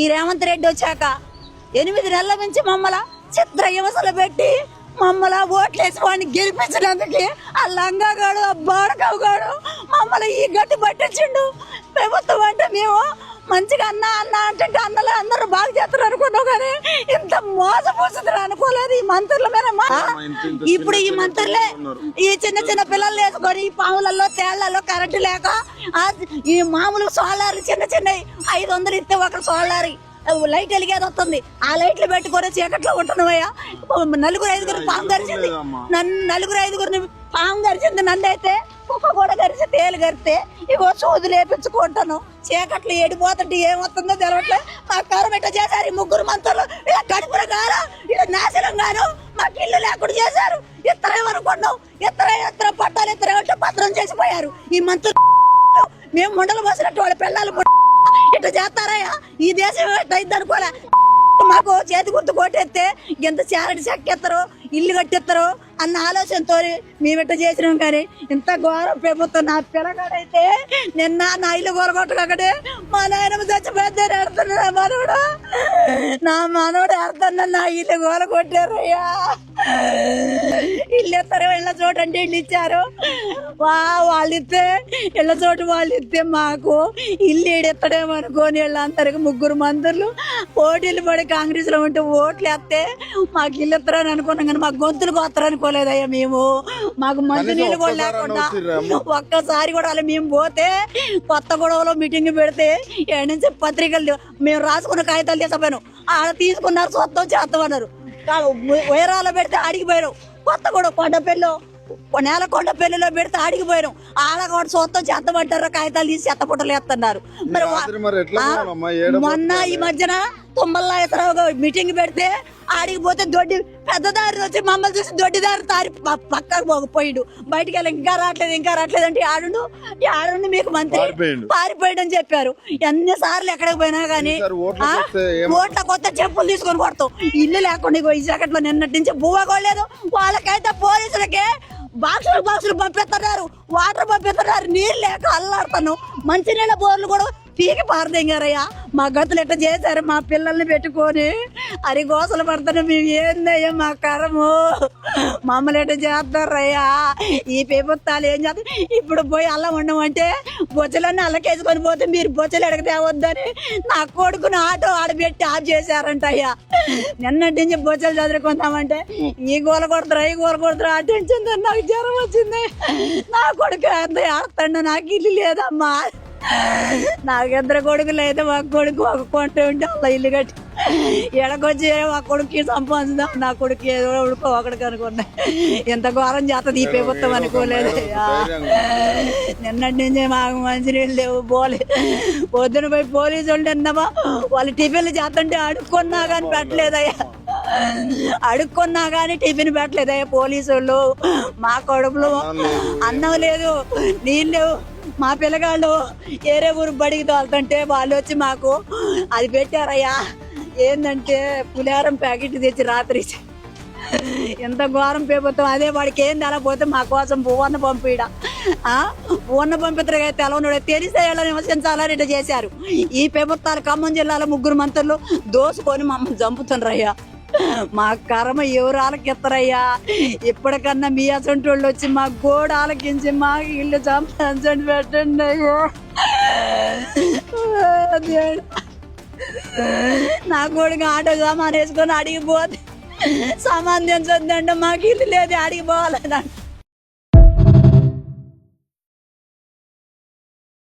ఈ రేవంత్ రెడ్డి వచ్చాక 8 నెలల నుంచి మమ్మల్ని చిత్ర హింసలు పెట్టి మమ్మల్ని ఓట్లేసి వాడిని గెలిపించినందుకు ఆ లంగాగాడు ఆ బాడకావుగాడు మమ్మల్ని ఈ గట్టి పట్టించిండు. ప్రభుత్వం అంటే మేము మంచిగా అన్న అన్న అంటే అన్నలు అందరూ బాగా చేస్తారు అనుకున్నావు, కానీ ఇంత మోసపోతుంది అనుకోలేదు. ఈ మంత్రుల మీద ఇప్పుడు ఈ మంత్రులే ఈ చిన్న చిన్న పిల్లలు వేసుకొని ఈ పాములలో తేళ్లలో కరెంటు లేక ఈ మామూలు సోలార్ చిన్న చిన్న 500 ఇస్తే ఒక సోలార్ లైట్ వెలిగేది వస్తుంది. ఆ లైట్లు పెట్టుకొని చీకట్లో ఉంటున్నావయ్యా. 4-5 పాము గరిచింది నన్ను, 4-5 పాము గరిచింది. నన్ను అయితే కుక్క కూడా గరిచి తేలు గరిస్తే ఇగో సూది లేపించుకుంటాను. చీకట్లు ఏడిపోతుంటే ఏమవుతుందో తెలవట్లే. మా కరమెట్ట చేశారు ఈ 3 మంత్రులు. ఇలా గడుపుల గారు ఇలా నాశనం గాను మాకు ఇల్లు లేకుండా చేశారు. ఇత్తరేమనుకున్నాం, ఇత్తర పట్టాలు ఇత్తరేమంటే పత్రం చేసిపోయారు ఈ మంత్రులు. మేము ముండలు పోసినట్టు వాళ్ళ పిల్లలు ఇట్లా చేస్తారయ్యా. ఈ దేశం ఎట్టయిద్ది అనుకోలే. మాకు చేతి గుర్తు కొట్టేస్తే ఎంత చారటి చెక్కేస్తారో ఇల్లు కట్టేస్తారో అన్న ఆలోచనతో మేము ఇట్లా చేసినాం. కానీ ఇంత ఘోరం ప్రభుత్వం. నా పిల్లగాడైతే నిన్న నా ఇల్లు గొరగొట్టకడే మా నాయనమ్మ చచ్చిపోతే ఆడుతున్నా మనవడు, నా మనవడు ఆడుతున్నా నా ఇల్లు గోల కొట్టారయ్యా. ఇల్లు ఇస్తారు, ఇళ్ళ చోటు అంటే ఇల్లు ఇచ్చారు. వాళ్ళు ఇస్తే ఇళ్ళ చోటు వాళ్ళు ఇస్తే మాకు ఇల్లు ఏడెత్తడేమో అనుకోని వీళ్ళందరికి 3 మంత్రులు పోటీలు పడి కాంగ్రెస్ లో ఉంటే ఓట్లు వేస్తే మాకు ఇల్లు ఇస్తారని అనుకున్నాం. కానీ మాకు గొంతులు కోస్తారు అనుకోలేదయ్యా. మేము మాకు మంచి నీళ్ళు కూడా లేకుండా ఒక్కసారి కూడా అలా మేము పోతే కొత్త గొడవలో మీటింగ్ పెడితే ఏడు నుంచి పత్రికలు మేము రాసుకున్న కాగితాలు తీసుకుపోయాను. ఆడ తీసుకున్నారు, సొంతం చేస్తామన్నారు. వైరాలో పెడితే ఆడిగిపోయారు. కొత్త గొడవ కొండపల్లిలో పెడితే ఆడిగిపోయారు. ఆడ కూడా సొంతం చేతమంటారు, కాగితాలు తీసి చెత్తపుట్టలు వేస్తున్నారు. మరి మొన్న ఈ మధ్యన తుమ్మలరావు మీటింగ్ పెడితే ఆడిగిపోతే దొడ్డి పెద్ద దారి వచ్చి మమ్మల్ని చూసి దొడ్డి దారి తారి పక్కకు పోయిడు. బయటికి వెళ్ళి ఇంకా రావట్లేదు అంటే ఆడుండి మీకు మంత్రి పారిపోయాడు అని చెప్పారు. ఎన్నిసార్లు ఎక్కడికి పోయినా గానీ ఓట్ల కొత్త చెప్పులు తీసుకొని కొడతాం. ఇల్లు లేకుండా ఈ జాకెట్లో నిన్నటి నుంచి బువ్వ కొడలేదు. వాళ్ళకైతే పోలీసులకే బాక్సులు పంపిస్తున్నారు, వాటర్ పంపిస్తున్నారు. నీళ్ళు లేక అల్లాడుతాను. మంచినీళ్ళ బోర్లు కూడా పీకి పారదెంగారయ్యా. మా గతులు ఎట్లా చేశారు మా పిల్లల్ని పెట్టుకొని అరిగోసలు పడతాను. మేము ఏందయ్యా మా కరము, మమ్మల్ని ఎట్లా చేస్తారయ్యా ఈ ప్రభుత్వాలు ఏం చేస్తారు. ఇప్పుడు పోయి అల్లం ఉండమంటే బొచ్చలన్నీ అల్లకేసుకొని పోతే మీరు బొచ్చలు ఎడక తేవద్దని నా కొడుకుని ఆటో ఆడబెట్టి ఆఫ్ చేశారంట అయ్యా. నిన్నటి నుంచి బొచ్చలు చదువుకుందామంటే ఈ గోల కొడతారు ఆ టెన్షన్ నాకు జ్వరం వచ్చింది. నా కొడుకు అంత ఆడుతాడు, నాకు ఇల్లు లేదమ్మా. నాకు 2 కొడుకులు అయితే ఒక కొడుకు ఒక కొంట ఉంటే అలా ఇల్లు కట్టి ఎడకొచ్చి ఆ కొడుకు సంపాదించుదాం. నా కొడుకు ఏదో ఉడుకో ఒకడికి అనుకున్నా. ఎంత ఘోరం చేస్తుంది ఈ ప్రభుత్వం అనుకోలేదు. నిన్నటి నుంచి మాకు మంచినీళ్ళు లేవు. పొద్దున పోయి పోలీసు వాళ్ళు అన్నామా వాళ్ళు టిఫిన్లు చేస్తుంటే అడుక్కున్నా కానీ పెట్టలేదయ్యా. అడుక్కున్నా కానీ టిఫిన్ పెట్టలేదయ్యా పోలీసు వాళ్ళు. మా కడుపులో అన్నం లేదు, నీళ్ళు లేవు. మా పిల్లగాళ్ళు ఏరే ఊరు బడికి తోలుతుంటే వాళ్ళు వచ్చి మాకు అది పెట్టారయ్యా. ఏంటంటే పులిహారం ప్యాకెట్ తెచ్చి రాత్రి. ఎంత ఘోరం ప్రభుత్వం. అదే వాడికి ఏంది అలా పోతే మా కోసం పువ్వన్న పంపిడా పువ్వన్న పంపిస్తారు కదా తెలవనుడు తెలిసే ఎలా నివసించాలని ఇట్లా చేశారు ఈ ప్రభుత్వాలు. ఖమ్మం జిల్లాలో 3 మంత్రులు దోసుకొని మమ్మల్ని చంపుతుండ్రయ్యా. మా కర్మ ఎవరు ఆలకిస్తారయ్యా. ఇప్పటికన్నా మీ అసంటి వాళ్ళు వచ్చి మా గోడ ఆలకించి మా ఇల్లు చంపండి పెట్టండి అయ్యా. నా కొడుకు ఆటో సామాన్ వేసుకొని అడిగిపోతే సామాన్ తెచ్చొద్దంటే మాకు ఇల్లు లేదు, అడిగిపోవాలని.